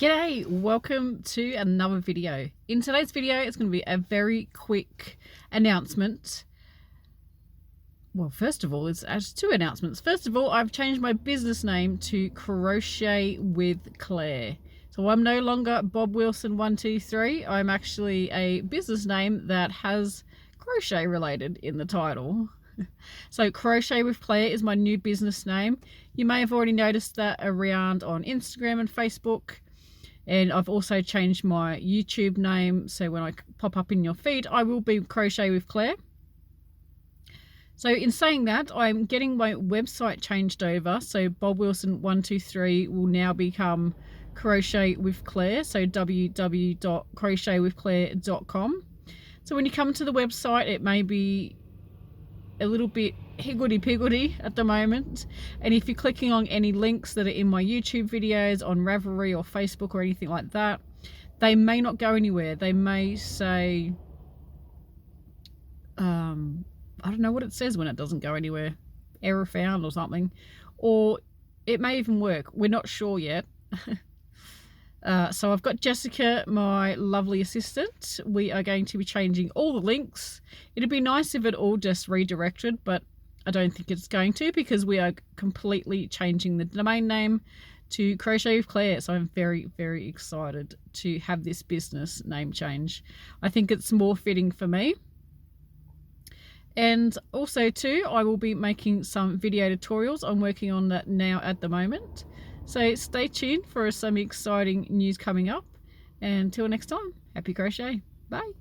G'day, welcome to another video. In today's video, it's going to be a very quick announcement. Well, first of all, it's actually two announcements. First of all, I've changed my business name to Crochet with Clare. So I'm no longer Bob Wilson 123. I'm actually a business name that has crochet related in the title. So Crochet with Clare is my new business name. You may have already noticed that around on Instagram and Facebook. And I've also changed my YouTube name, so when I pop up in your feed, I will be Crochet with Clare. So in saying that, I'm getting my website changed over. So Bob Wilson 123 will now become Crochet with Clare. So www.crochetwithclare.com. So when you come to the website, it may be a little bit higgledy-piggledy at the moment, and if you're clicking on any links that are in my YouTube videos on Ravelry or Facebook or anything like that, they may not go anywhere. They may say I don't know what it says when it doesn't go anywhere, error found or something, or it may even work. We're not sure yet. So I've got Jessica, my lovely assistant. We are going to be changing all the links. It'd be nice if it all just redirected, but I don't think it's going to, because we are completely changing the domain name to Crochet with Clare. So I'm very, very excited to have this business name change. I think it's more fitting for me. And also too, I will be making some video tutorials. I'm working on that now at the moment. So stay tuned for some exciting news coming up. And until next time, happy crochet. Bye.